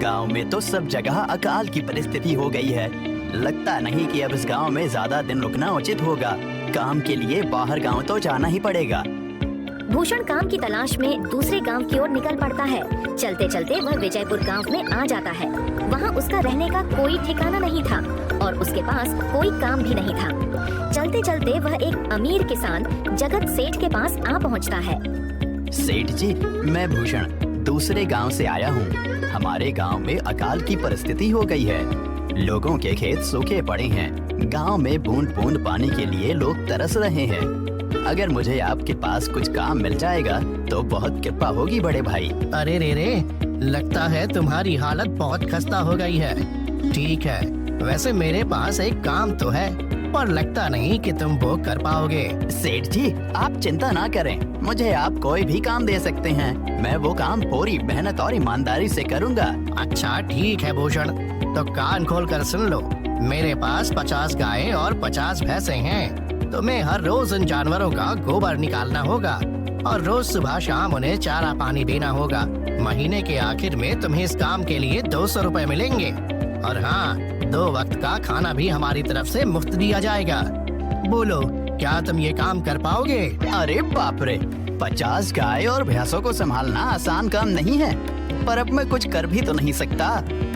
गांव में तो सब जगह अकाल की परिस्थिति हो गई है। लगता नहीं कि अब इस गांव में ज्यादा दिन रुकना उचित होगा। काम के लिए बाहर गांव तो जाना ही पड़ेगा। भूषण काम की तलाश में दूसरे गांव की ओर निकल पड़ता है। चलते चलते वह विजयपुर गांव में आ जाता है। वहां उसका रहने का कोई ठिकाना नहीं था और उसके पास कोई काम भी नहीं था। चलते चलते वह एक अमीर किसान जगत सेठ के पास आ पहुंचता है। सेठ जी, मैं भूषण दूसरे गांव से आया हूं। हमारे गांव में अकाल की परिस्थिति हो गई है। लोगों के खेत सूखे पड़े हैं। गांव में बूंद बूंद पानी के लिए लोग तरस रहे हैं। अगर मुझे आपके पास कुछ काम मिल जाएगा तो बहुत कृपा होगी बड़े भाई। अरे रे, लगता है तुम्हारी हालत बहुत खस्ता हो गई है। ठीक है, वैसे मेरे पास एक काम तो है, पर लगता नहीं कि तुम वो कर पाओगे। सेठ जी, आप चिंता ना करें, मुझे आप कोई भी काम दे सकते हैं। मैं वो काम पूरी मेहनत और ईमानदारी से करूंगा। अच्छा ठीक है भूषण, तो कान खोल कर सुन लो। मेरे पास 50 गायें और 50 भैंसें हैं। तुम्हें हर रोज उन जानवरों का गोबर निकालना होगा और रोज सुबह शाम उन्हें चारा पानी देना होगा। महीने के आखिर में तुम्हें इस काम के लिए 200 रुपए मिलेंगे। और हाँ, 2 वक्त का खाना भी हमारी तरफ से मुफ्त दिया जाएगा। बोलो, क्या तुम ये काम कर पाओगे? अरे बाप रे, 50 गाय और भैंसों को संभालना आसान काम नहीं है, पर अब मैं कुछ कर भी तो नहीं सकता।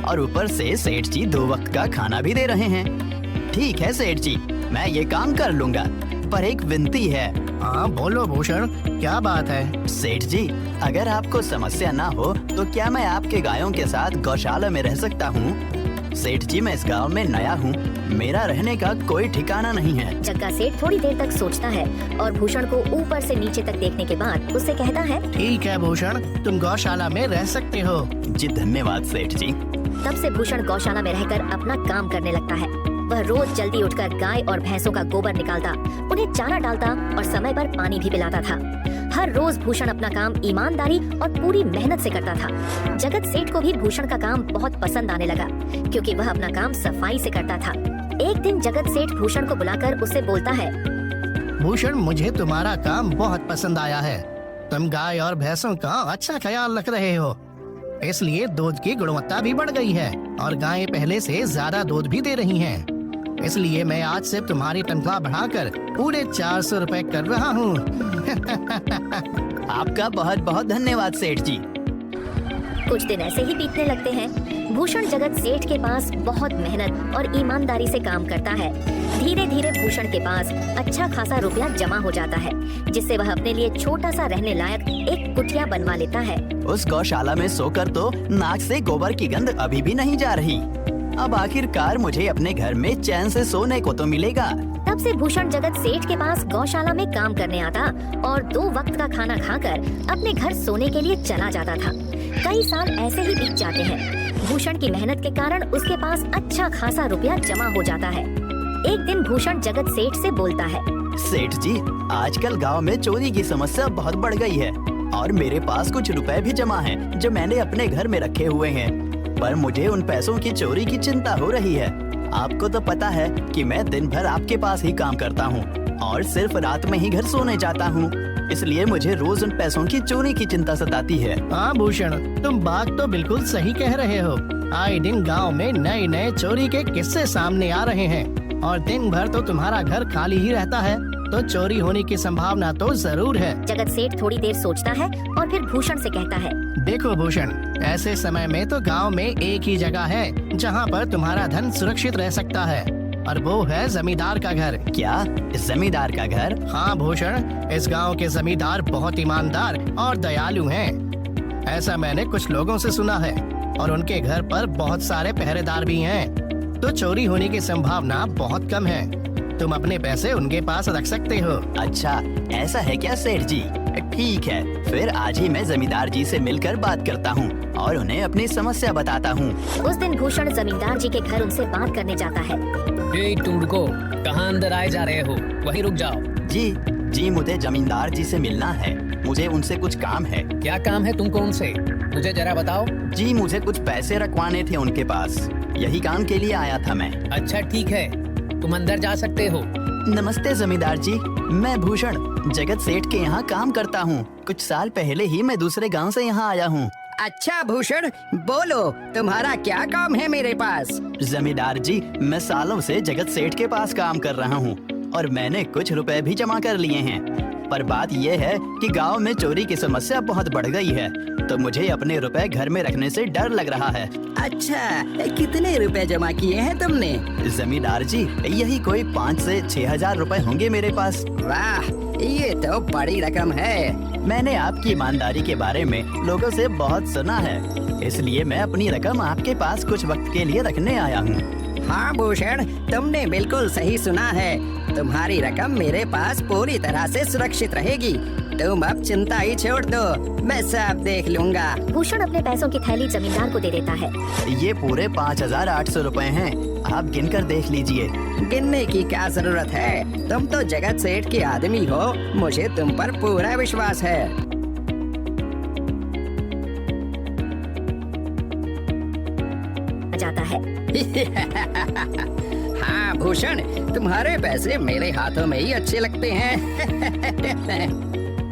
और ऊपर से सेठ जी 2 वक्त का खाना भी दे रहे हैं। ठीक है सेठ जी, मैं ये काम कर लूंगा, पर एक विनती है। हाँ बोलो भूषण, क्या बात है? सेठ जी, अगर आपको समस्या ना हो तो क्या मैं आपके गायों के साथ गौशाला में रह सकता हूँ? सेठ जी, मैं इस गांव में नया हूँ, मेरा रहने का कोई ठिकाना नहीं है। जग्गा सेठ थोड़ी देर तक सोचता है और भूषण को ऊपर से नीचे तक देखने के बाद उससे कहता है, ठीक है भूषण, तुम गौशाला में रह सकते हो। जी धन्यवाद सेठ जी। तब से भूषण गौशाला में रहकर अपना काम करने लगता है। वह रोज जल्दी उठकर गाय और भैंसों का गोबर निकालता, उन्हें चारा डालता और समय पर पानी भी पिलाता था। हर रोज भूषण अपना काम ईमानदारी और पूरी मेहनत से करता था। जगत सेठ को भी भूषण का काम बहुत पसंद आने लगा, क्योंकि वह अपना काम सफाई से करता था। एक दिन जगत सेठ भूषण को बुलाकर उससे बोलता है, भूषण, मुझे तुम्हारा काम बहुत पसंद आया है। तुम गाय और भैंसों का अच्छा ख्याल रख रहे हो, इसलिए दूध की गुणवत्ता भी बढ़ गई है और गायें पहले से ज्यादा दूध भी दे रही हैं। इसलिए मैं आज से तुम्हारी तनख्वाह बढ़ाकर पूरे 400 रुपए कर रहा हूँ। आपका बहुत बहुत धन्यवाद सेठ जी। कुछ दिन ऐसे ही बीतने लगते हैं। भूषण जगत सेठ के पास बहुत मेहनत और ईमानदारी से काम करता है। धीरे धीरे भूषण के पास अच्छा खासा रुपया जमा हो जाता है, जिससे वह अपने लिए छोटा सा रहने लायक एक कुटिया बनवा लेता है। उस गौशाला में सोकर तो नाक से गोबर की गंध अभी भी नहीं जा रही। अब आखिरकार मुझे अपने घर में चैन से सोने को तो मिलेगा। तब से भूषण जगत सेठ के पास गौशाला में काम करने आता और 2 वक्त का खाना खाकर अपने घर सोने के लिए चला जाता था। कई साल ऐसे ही बीत जाते हैं। भूषण की मेहनत के कारण उसके पास अच्छा खासा रुपया जमा हो जाता है। एक दिन भूषण जगत सेठ से बोलता है, सेठ जी, आजकल गांव में चोरी की समस्या बहुत बढ़ गई है और मेरे पास कुछ रुपए भी जमा हैं जो मैंने अपने घर में रखे हुए हैं, पर मुझे उन पैसों की चोरी की चिंता हो रही है। आपको तो पता है कि मैं दिन भर आपके पास ही काम करता हूँ और सिर्फ रात में ही घर सोने जाता हूँ, इसलिए मुझे रोज उन पैसों की चोरी की चिंता सताती है। हाँ भूषण, तुम बात तो बिल्कुल सही कह रहे हो। आए दिन गांव में नए नए चोरी के किस्से सामने आ रहे हैं और दिन भर तो तुम्हारा घर खाली ही रहता है, तो चोरी होने की संभावना तो जरूर है। जगत सेठ थोड़ी देर सोचता है और फिर भूषण से कहता है, देखो भूषण, ऐसे समय में तो गांव में एक ही जगह है जहां पर तुम्हारा धन सुरक्षित रह सकता है, और वो है जमींदार का घर। क्या जमींदार का घर? हाँ भूषण, इस गांव के जमींदार बहुत ईमानदार और दयालु हैं। ऐसा मैंने कुछ लोगों से सुना है और उनके घर पर बहुत सारे पहरेदार भी हैं, तो चोरी होने की संभावना बहुत कम है। तुम अपने पैसे उनके पास रख सकते हो। अच्छा, ऐसा है क्या सेठ जी? ठीक है, फिर आज ही मैं जमींदार जी से मिलकर बात करता हूँ और उन्हें अपनी समस्या बताता हूँ। उस दिन भूषण जमींदार जी के घर उनसे बात करने जाता है। तुम रुको, कहाँ अंदर आए जा रहे हो? वहीं रुक जाओ। जी, मुझे जमींदार जी से मिलना है। मुझे उनसे कुछ काम है। क्या काम है तुमको उनसे? मुझे जरा बताओ। जी, मुझे कुछ पैसे रखवाने थे उनके पास, यही काम के लिए आया था मैं। अच्छा ठीक है, तुम अंदर जा सकते हो। नमस्ते जमींदार जी, मैं भूषण जगत सेठ के यहाँ काम करता हूँ। कुछ साल पहले ही मैं दूसरे गांव से यहाँ आया हूँ। अच्छा भूषण, बोलो तुम्हारा क्या काम है मेरे पास? जमींदार जी, मैं सालों से जगत सेठ के पास काम कर रहा हूँ और मैंने कुछ रुपए भी जमा कर लिए हैं। पर बात यह है कि गांव में चोरी की समस्या बहुत बढ़ गई है, तो मुझे अपने रुपए घर में रखने से डर लग रहा है। अच्छा, कितने रुपए जमा किए हैं तुमने? जमींदार जी, यही कोई 5 से 6 हजार रुपए होंगे मेरे पास। वाह, ये तो बड़ी रकम है। मैंने आपकी ईमानदारी के बारे में लोगों से बहुत सुना है, इसलिए मैं अपनी रकम आपके पास कुछ वक्त के लिए रखने आया हूँ। हाँ भूषण, तुमने बिल्कुल सही सुना है। तुम्हारी रकम मेरे पास पूरी तरह से सुरक्षित रहेगी। तुम अब चिंता ही छोड़ दो, मैं सब देख लूंगा। भूषण अपने पैसों की थैली जमींदार को दे देता है। ये पूरे 5,800 रुपए हैं, आप गिनकर देख लीजिए। गिनने की क्या जरूरत है, तुम तो जगत सेठ के आदमी हो, मुझे तुम पर पूरा विश्वास है। जाता है। हाँ भूषण, तुम्हारे पैसे मेरे हाथों में ही अच्छे लगते हैं।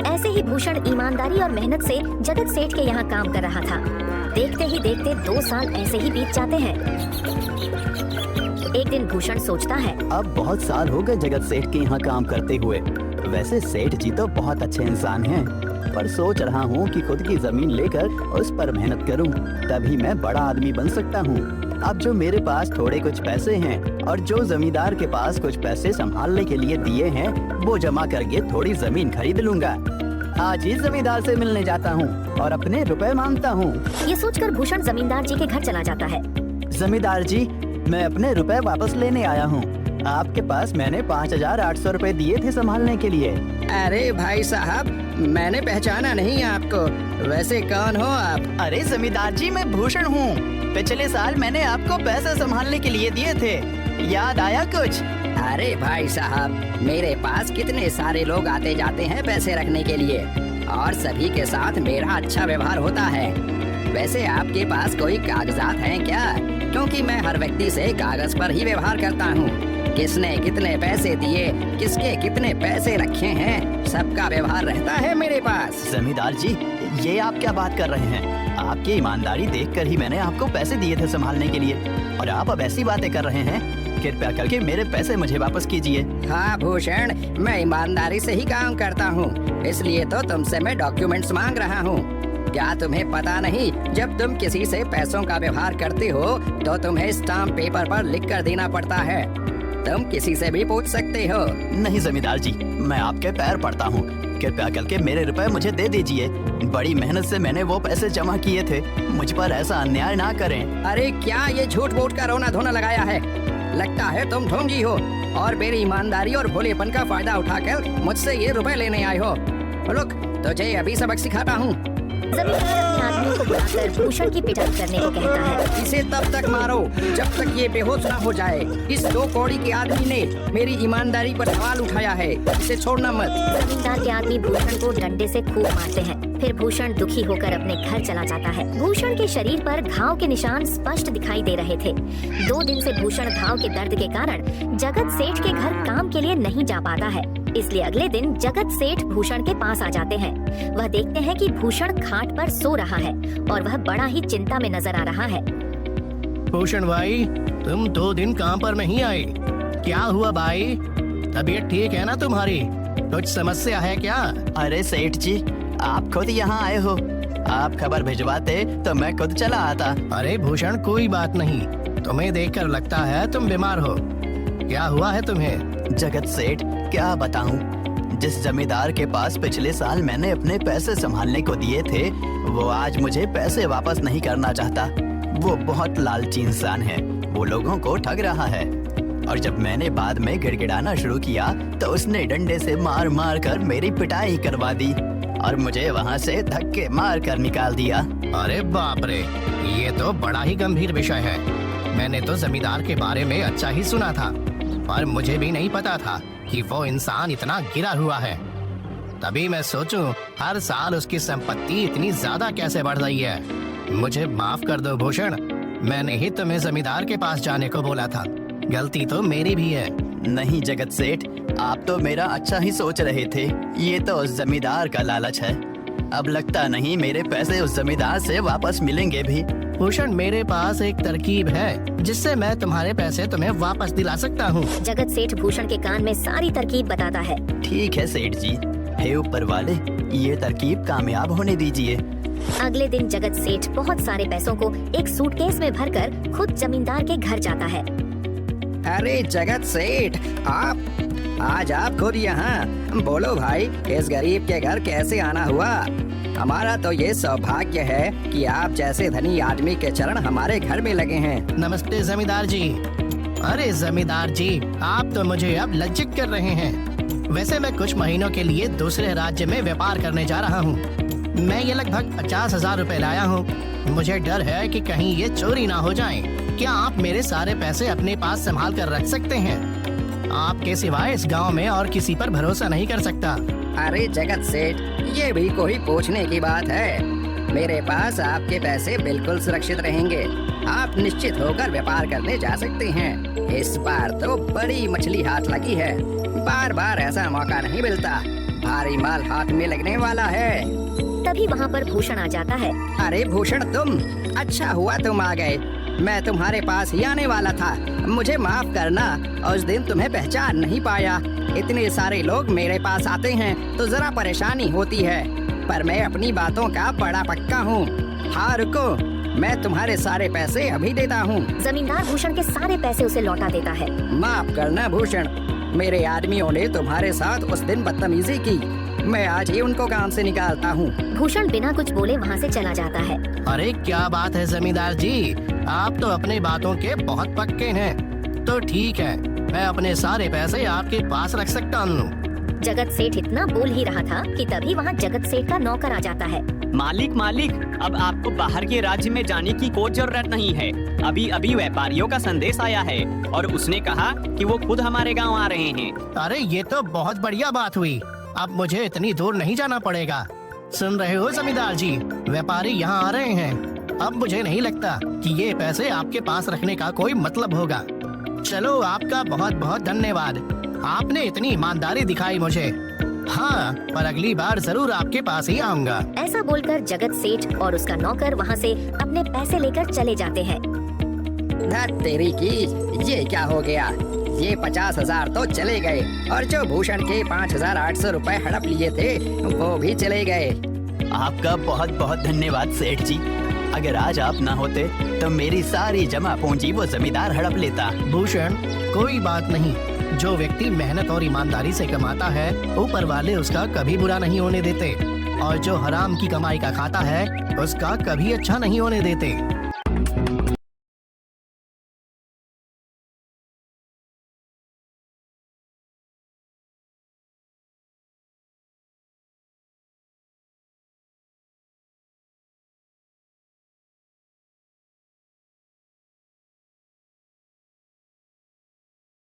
ऐसे ही भूषण ईमानदारी और मेहनत से जगत सेठ के यहाँ काम कर रहा था। देखते ही देखते 2 साल ऐसे ही बीत जाते हैं। एक दिन भूषण सोचता है, अब बहुत साल हो गए जगत सेठ के यहाँ काम करते हुए। वैसे सेठ जी तो बहुत अच्छे इंसान हैं, पर सोच रहा हूँ कि खुद की जमीन लेकर उस पर मेहनत करूँ, तभी मैं बड़ा आदमी बन सकता हूँ। अब जो मेरे पास थोड़े कुछ पैसे हैं और जो जमींदार के पास कुछ पैसे संभालने के लिए दिए हैं, वो जमा करके थोड़ी जमीन खरीद लूंगा। आज ही जमींदार से मिलने जाता हूँ और अपने रुपए मांगता हूँ। ये सोचकर भूषण जमींदार जी के घर चला जाता है। जमींदार जी, मैं अपने रुपए वापस लेने आया हूँ। आपके पास मैंने 5,800 रुपए दिए थे संभालने के लिए। अरे भाई साहब, मैंने पहचाना नहीं आपको, वैसे कौन हो आप? अरे जमींदार जी, मैं भूषण हूँ। पिछले साल मैंने आपको पैसे संभालने के लिए दिए थे, याद आया कुछ? अरे भाई साहब, मेरे पास कितने सारे लोग आते जाते हैं पैसे रखने के लिए और सभी के साथ मेरा अच्छा व्यवहार होता है। वैसे आपके पास कोई कागजात हैं क्या? क्योंकि मैं हर व्यक्ति से कागज पर ही व्यवहार करता हूँ। किसने कितने पैसे दिए, किसके कितने पैसे रखे हैं, सबका व्यवहार रहता है मेरे पास। जमींदार जी, ये आप क्या बात कर रहे हैं? आपकी ईमानदारी देखकर ही मैंने आपको पैसे दिए थे संभालने के लिए, और आप अब ऐसी बातें कर रहे हैं। कृपया करके मेरे पैसे मुझे वापस कीजिए। हाँ भूषण, मैं ईमानदारी से ही काम करता हूँ, इसलिए तो तुमसे मैं डॉक्यूमेंट्स मांग रहा हूँ। क्या तुम्हें पता नहीं, जब तुम किसी से पैसों का व्यवहार करते हो तो तुम्हें स्टाम्प पेपर पर लिख कर देना पड़ता है। तुम किसी से भी पूछ सकते हो। नहीं जमींदार जी, मैं आपके पैर पड़ता हूँ, कृपया करके मेरे रुपए मुझे दे दीजिए। बड़ी मेहनत से मैंने वो पैसे जमा किए थे, मुझ पर ऐसा अन्याय ना करें। अरे क्या ये झूठ मूठ का रोना धोना लगाया है? लगता है तुम ढोंगी हो और मेरी ईमानदारी और भोलेपन का फायदा उठाकर मुझसे ये रुपए लेने आए हो। रुक, तुझे अभी सबक सिखाता हूँ। जमींदार अपने आदमियों को बुलाकर भूषण की पिटाई करने को कहता है। इसे तब तक मारो जब तक ये बेहोश ना हो जाए। इस 2 कौड़ी के आदमी ने मेरी ईमानदारी पर सवाल उठाया है, इसे छोड़ना मत। जमींदार के आदमी भूषण को डंडे से खूब मारते हैं। फिर भूषण दुखी होकर अपने घर चला जाता है। भूषण के शरीर पर घाव के निशान स्पष्ट दिखाई दे रहे थे। 2 दिन से भूषण घाव के दर्द के कारण जगत सेठ के घर काम के लिए नहीं जा पाता है, इसलिए अगले दिन जगत सेठ भूषण के पास आ जाते हैं। वह देखते हैं कि भूषण खाट पर सो रहा है और वह बड़ा ही चिंता में नजर आ रहा है। भूषण भाई, तुम 2 दिन काम पर नहीं आए, क्या हुआ भाई? तबीयत ठीक है ना तुम्हारी? कुछ समस्या है क्या? अरे सेठ जी, आप खुद यहाँ आए हो, आप खबर भिजवाते तो मैं खुद चला आता। अरे भूषण, कोई बात नहीं, तुम्हें देखकर लगता है तुम बीमार हो। क्या हुआ है तुम्हें? जगत सेठ, क्या बताऊं, जिस जमींदार के पास पिछले साल मैंने अपने पैसे संभालने को दिए थे, वो आज मुझे पैसे वापस नहीं करना चाहता। वो बहुत लालची इंसान है, वो लोगों को ठग रहा है। और जब मैंने बाद में गिड़गिड़ाना शुरू किया तो उसने डंडे से मार मार कर मेरी पिटाई करवा दी और मुझे वहाँ से धक्के मार कर निकाल दिया। अरे बाप रे, ये तो बड़ा ही गंभीर विषय है। मैंने तो जमींदार के बारे में अच्छा ही सुना था, पर मुझे भी नहीं पता था कि वो इंसान इतना गिरा हुआ है। तभी मैं सोचूं, हर साल उसकी संपत्ति इतनी ज्यादा कैसे बढ़ रही है। मुझे माफ कर दो भूषण, मैंने ही तुम्हें जमींदार के पास जाने को बोला था, गलती तो मेरी भी है। नहीं जगत सेठ, आप तो मेरा अच्छा ही सोच रहे थे, ये तो उस जमींदार का लालच है। अब लगता नहीं मेरे पैसे उस जमींदार से वापस मिलेंगे भी। भूषण, मेरे पास एक तरकीब है जिससे मैं तुम्हारे पैसे तुम्हें वापस दिला सकता हूँ। जगत सेठ भूषण के कान में सारी तरकीब बताता है। ठीक है सेठ जी, हे ऊपर वाले, ये तरकीब कामयाब होने दीजिए। अगले दिन जगत सेठ बहुत सारे पैसों को एक सूटकेस में भरकर खुद जमींदार के घर जाता है। अरे जगत सेठ, आज आप खुद यहाँ। बोलो भाई, इस गरीब के घर कैसे आना हुआ? हमारा तो ये सौभाग्य है कि आप जैसे धनी आदमी के चरण हमारे घर में लगे हैं। नमस्ते जमींदार जी। अरे जमींदार जी, आप तो मुझे अब लज्जित कर रहे हैं। वैसे मैं कुछ महीनों के लिए दूसरे राज्य में व्यापार करने जा रहा हूँ। मैं ये लगभग 50,000 रुपए लाया हूँ। मुझे डर है कि कहीं ये चोरी ना हो जाए। क्या आप मेरे सारे पैसे अपने पास संभाल कर रख सकते हैं? आपके सिवाय इस गांव में और किसी पर भरोसा नहीं कर सकता। अरे जगत सेठ, ये भी कोई पूछने की बात है? मेरे पास आपके पैसे बिल्कुल सुरक्षित रहेंगे। आप निश्चित होकर व्यापार करने जा सकते हैं। इस बार तो बड़ी मछली हाथ लगी है। बार बार ऐसा मौका नहीं मिलता। भारी माल हाथ में लगने वाला है। तभी वहाँ पर भूषण आ जाता है। अरे भूषण, तुम? अच्छा हुआ तुम आ गए। मैं तुम्हारे पास ही आने वाला था। मुझे माफ करना, उस दिन तुम्हें पहचान नहीं पाया। इतने सारे लोग मेरे पास आते हैं तो जरा परेशानी होती है, पर मैं अपनी बातों का बड़ा पक्का हूँ। हाँ रुको, मैं तुम्हारे सारे पैसे अभी देता हूँ। जमींदार भूषण के सारे पैसे उसे लौटा देता है। माफ करना भूषण, मेरे आदमियों ने तुम्हारे साथ उस दिन बदतमीजी की। मैं आज ही उनको काम से निकालता हूँ। भूषण बिना कुछ बोले वहाँ से चला जाता है। अरे क्या बात है जमींदार जी, आप तो अपनी बातों के बहुत पक्के हैं। तो ठीक है, मैं अपने सारे पैसे आपके पास रख सकता हूँ। जगत सेठ इतना बोल ही रहा था कि तभी वहाँ जगत सेठ का नौकर आ जाता है। मालिक, अब आपको बाहर के राज्य में जाने की कोई जरूरत नहीं है। अभी अभी व्यापारियों का संदेश आया है और उसने कहा कि वो खुद हमारे गांव आ रहे हैं। अरे ये तो बहुत बढ़िया बात हुई। अब मुझे इतनी दूर नहीं जाना पड़ेगा। सुन रहे हो जमींदार जी, व्यापारी यहाँ आ रहे हैं। अब मुझे नहीं लगता कि ये पैसे आपके पास रखने का कोई मतलब होगा। चलो, आपका बहुत बहुत धन्यवाद। आपने इतनी ईमानदारी दिखाई मुझे। हाँ, पर अगली बार जरूर आपके पास ही आऊंगा। ऐसा बोलकर जगत सेठ और उसका नौकर वहाँ से अपने पैसे लेकर चले जाते हैं। धत तेरी की, ये क्या हो गया? ये 50,000 तो चले गए और जो भूषण के 5,800 रुपए हड़प लिए थे वो भी चले गए। आपका बहुत बहुत धन्यवाद सेठ जी। अगर आज आप ना होते तो मेरी सारी जमा पूंजी वो जमींदार हड़प लेता। भूषण, कोई बात नहीं। जो व्यक्ति मेहनत और ईमानदारी से कमाता है, ऊपर वाले उसका कभी बुरा नहीं होने देते, और जो हराम की कमाई का खाता है उसका कभी अच्छा नहीं होने देते।